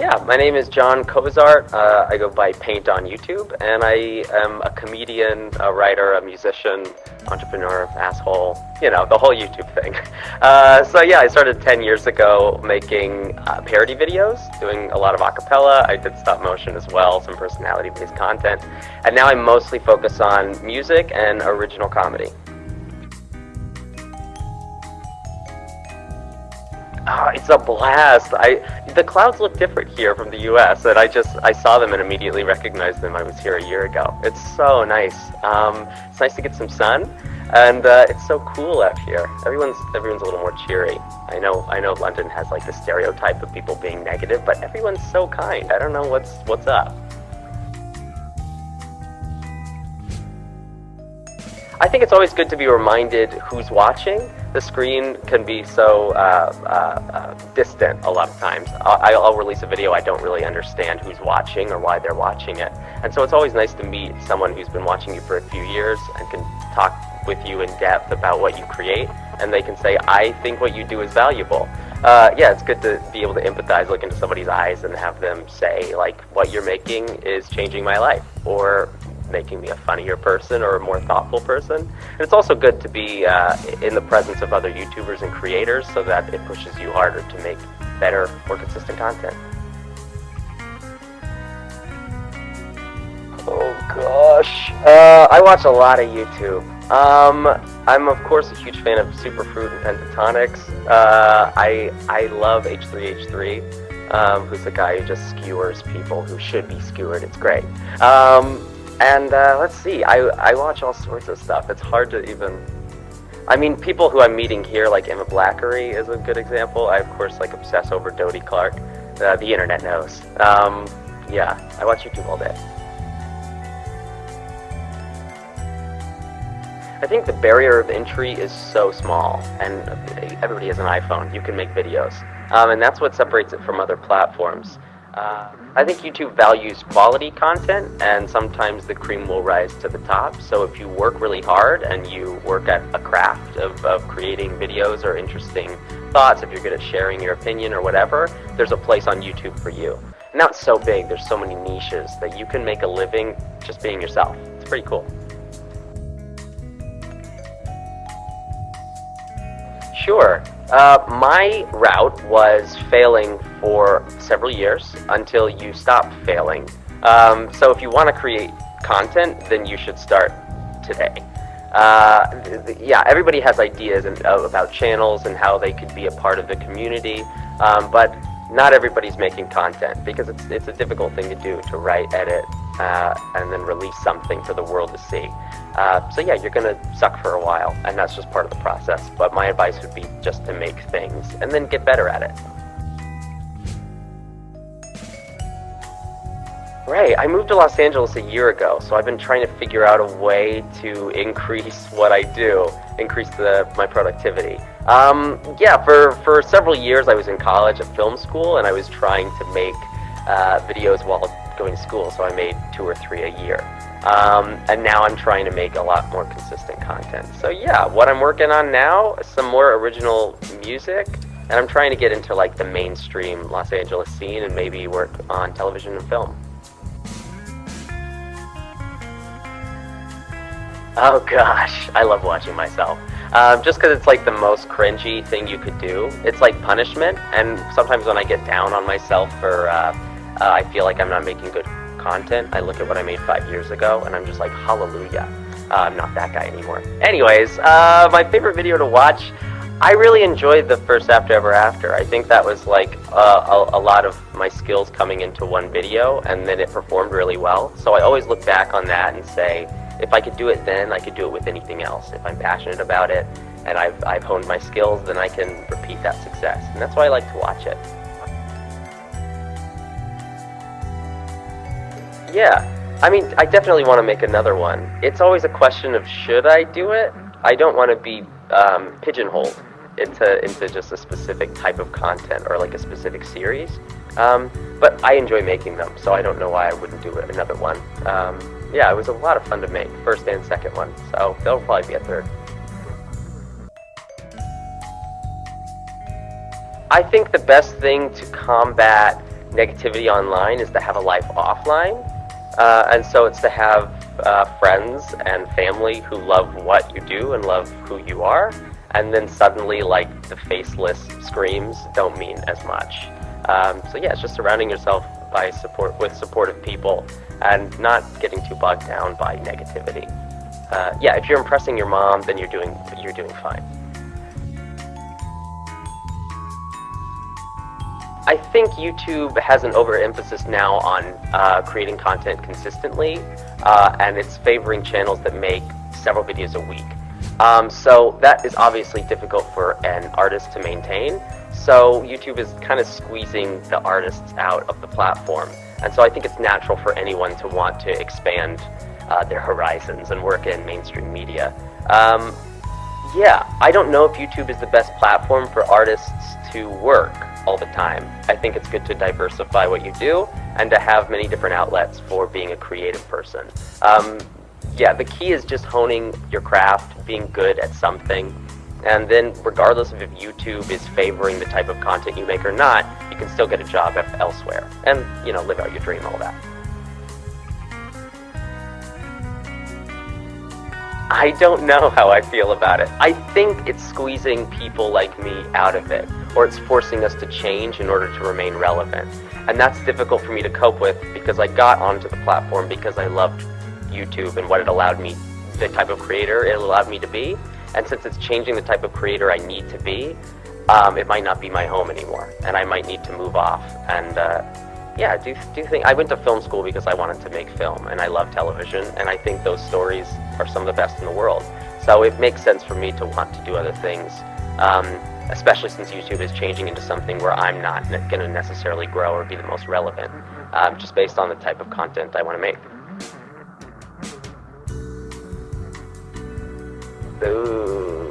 Yeah, my name is Jon Cozart. I go by Paint on YouTube, and I am a comedian, a writer, a musician, entrepreneur, asshole, the whole YouTube thing. So yeah, I started 10 years ago making parody videos, doing a lot of acapella. I did stop motion as well, some personality-based content, and now I mostly focus on music and original comedy. It's a blast. The clouds look different here from the U.S., and I saw them and immediately recognized them. I was here a year ago. It's so nice. It's nice to get some sun, and it's so cool out here. Everyone's a little more cheery. I know London has like the stereotype of people being negative, but everyone's so kind. I don't know what's up. I think it's always good to be reminded who's watching. The screen can be so distant a lot of times. I'll release a video, I don't really understand who's watching or why they're watching it. And so it's always nice to meet someone who's been watching you for a few years and can talk with you in depth about what you create, and they can say, I think what you do is valuable. Yeah, it's good to be able to empathize, look into somebody's eyes and have them say, like, what you're making is changing my life, or making me a funnier person or a more thoughtful person. And it's also good to be in the presence of other YouTubers and creators, so that it pushes you harder to make better, more consistent content. Oh gosh, I watch a lot of YouTube. I'm of course a huge fan of Superfruit and Pentatonics. I love H3H3, who's the guy who just skewers people who should be skewered. It's great. And let's see, I watch all sorts of stuff. It's hard to even... I mean, people who I'm meeting here, like Emma Blackery is a good example. I, of course, obsess over Dodie Clark. The internet knows. Yeah, I watch YouTube all day. I think the barrier of entry is so small, and everybody has an iPhone. You can make videos. And that's what separates it from other platforms. I think YouTube values quality content, and sometimes the cream will rise to the top. So if you work really hard and you work at a craft of creating videos or interesting thoughts, if you're good at sharing your opinion or whatever, there's a place on YouTube for you. Now it's so big, there's so many niches that you can make a living just being yourself. It's pretty cool. Sure. My route was failing for several years until you stop failing. So if you want to create content, then you should start today. Yeah, everybody has ideas about channels and how they could be a part of the community, but not everybody's making content, because it's a difficult thing to do, to write, edit, and then release something for the world to see. So yeah, you're going to suck for a while, and that's just part of the process. But my advice would be just to make things and then get better at it. Right, I moved to Los Angeles a year ago, so I've been trying to figure out a way to increase what I do, increase my productivity. Yeah, for several years I was in college at film school, and I was trying to make videos while going to school, so I made 2 or 3 a year. And now I'm trying to make a lot more consistent content. So yeah, what I'm working on now is some more original music, and I'm trying to get into the mainstream Los Angeles scene and maybe work on television and film. Oh gosh, I love watching myself. Just because it's the most cringy thing you could do. It's like punishment, and sometimes when I get down on myself or I feel like I'm not making good content, I look at what I made 5 years ago and I'm just like, hallelujah, I'm not that guy anymore. Anyways, my favorite video to watch, I really enjoyed the first After Ever After. I think that was a lot of my skills coming into one video, and then it performed really well. So I always look back on that and say, if I could do it then, I could do it with anything else. If I'm passionate about it and I've honed my skills, then I can repeat that success. And that's why I like to watch it. Yeah, I mean, I definitely want to make another one. It's always a question of, should I do it? I don't want to be pigeonholed into just a specific type of content or a specific series. But I enjoy making them, so I don't know why I wouldn't do another one. Yeah, it was a lot of fun to make, first and second one, so there'll probably be a third. I think the best thing to combat negativity online is to have a life offline. And so it's to have friends and family who love what you do and love who you are, and then suddenly, like, the faceless screams don't mean as much. So yeah, it's just surrounding yourself with supportive people and not getting too bogged down by negativity. Yeah, if you're impressing your mom, then you're doing fine. I think YouTube has an overemphasis now on creating content consistently, and it's favoring channels that make several videos a week. So that is obviously difficult for an artist to maintain. So YouTube is kind of squeezing the artists out of the platform. And so I think it's natural for anyone to want to expand their horizons and work in mainstream media. Yeah, I don't know if YouTube is the best platform for artists to work all the time. I think it's good to diversify what you do and to have many different outlets for being a creative person. Yeah, the key is just honing your craft, being good at something, and then regardless of if YouTube is favoring the type of content you make or not, you can still get a job elsewhere and, you know, live out your dream, all that. I don't know how I feel about it. I think it's squeezing people like me out of it, or it's forcing us to change in order to remain relevant. And that's difficult for me to cope with because I got onto the platform because I loved YouTube and what it allowed me, the type of creator it allowed me to be. And since it's changing the type of creator I need to be, it might not be my home anymore, and I might need to move off. And yeah, do think I went to film school because I wanted to make film, and I love television, and I think those stories are some of the best in the world. So it makes sense for me to want to do other things, especially since YouTube is changing into something where I'm not going to necessarily grow or be the most relevant, just based on the type of content I want to make. Ooh.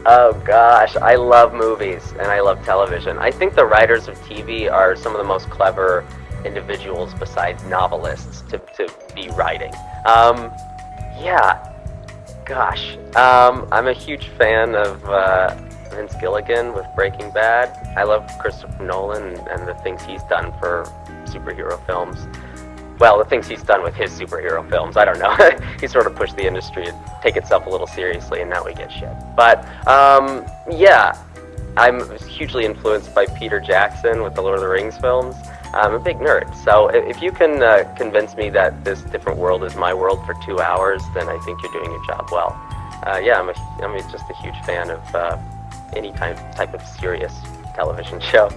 Oh gosh, I love movies and I love television. I think the writers of TV are some of the most clever individuals besides novelists to be writing. Yeah, gosh. I'm a huge fan of Vince Gilligan with Breaking Bad. I love Christopher Nolan and the things he's done for superhero films. Well, the things he's done with his superhero films, I don't know. He sort of pushed the industry to take itself a little seriously, and now we get shit. But, yeah, I'm hugely influenced by Peter Jackson with the Lord of the Rings films. I'm a big nerd, so if you can convince me that this different world is my world for 2 hours, then I think you're doing your job well. Yeah, I'm just a huge fan of any type of serious television show.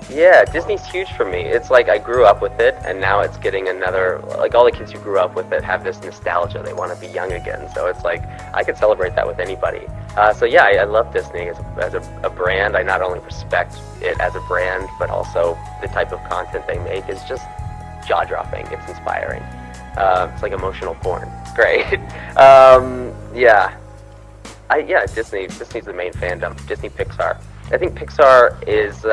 Yeah, Disney's huge for me. It's like I grew up with it, and now it's getting another, like all the kids who grew up with it have this nostalgia. They want to be young again. So it's like, I could celebrate that with anybody. So yeah, I love Disney as a brand. I not only respect it as a brand, but also the type of content they make is just jaw-dropping. It's inspiring. It's like emotional porn. It's great. Yeah. Yeah, Disney's the main fandom. Disney, Pixar. I think Pixar is,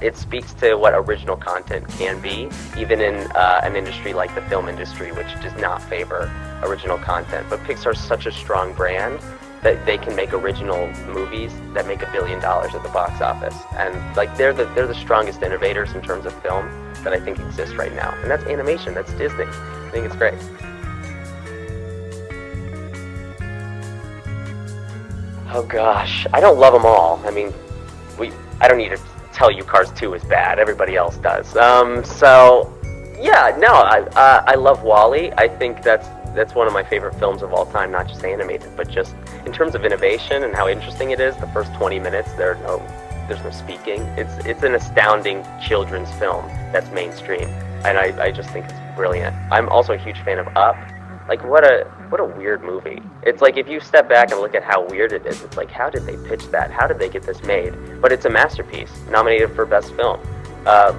it speaks to what original content can be, even in an industry like the film industry, which does not favor original content. But Pixar's such a strong brand that they can make original movies that make $1 billion at the box office. And like they're the strongest innovators in terms of film that I think exists right now. And that's animation, that's Disney. I think it's great. Oh gosh, I don't love them all. I mean, I don't need to tell you Cars 2 is bad. Everybody else does. So, yeah, no, I love WALL-E. I think that's one of my favorite films of all time, not just animated, but just in terms of innovation and how interesting it is. The first 20 minutes, there's no speaking. It's an astounding children's film that's mainstream, and I just think it's brilliant. I'm also a huge fan of Up. Like, what a weird movie. It's like, if you step back and look at how weird it is, it's like, how did they pitch that? How did they get this made? But it's a masterpiece, nominated for Best Film,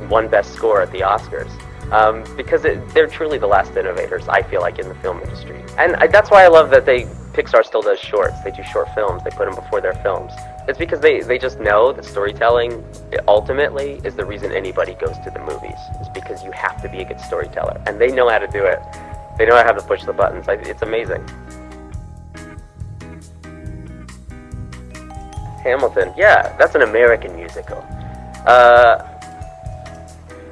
won Best Score at the Oscars. Because they're truly the last innovators, I feel like, in the film industry. And that's why I love that Pixar still does shorts. They do short films. They put them before their films. It's because they just know that storytelling, ultimately, is the reason anybody goes to the movies. It's because you have to be a good storyteller. And they know how to do it. They know how to push the buttons. It's amazing. Hamilton. Yeah, that's an American musical.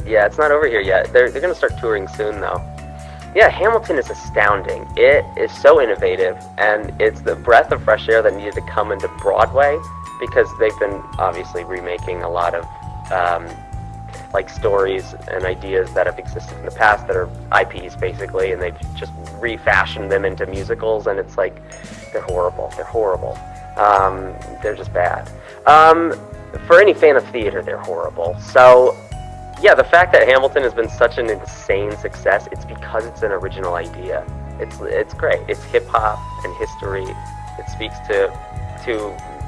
Yeah, it's not over here yet. They're going to start touring soon, though. Yeah, Hamilton is astounding. It is so innovative, and it's the breath of fresh air that needed to come into Broadway, because they've been obviously remaking a lot of like stories and ideas that have existed in the past that are IPs basically, and they've just refashioned them into musicals, and it's like they're horrible. They're horrible. They're just bad. For any fan of theater, they're horrible. So yeah, the fact that Hamilton has been such an insane success, it's because it's an original idea. It's great. It's hip hop and history. It speaks to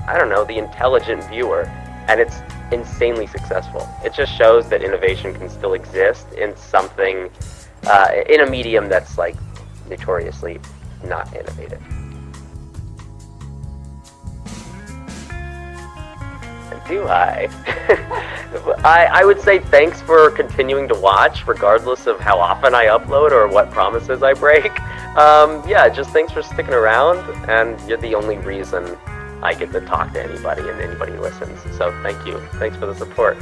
I don't know, the intelligent viewer, and it's insanely successful. It just shows that innovation can still exist in something in a medium that's like notoriously not innovative. Do I? I would say thanks for continuing to watch, regardless of how often I upload or what promises I break. Yeah, just thanks for sticking around, and you're the only reason I get to talk to anybody and anybody listens. So thank you. Thanks for the support.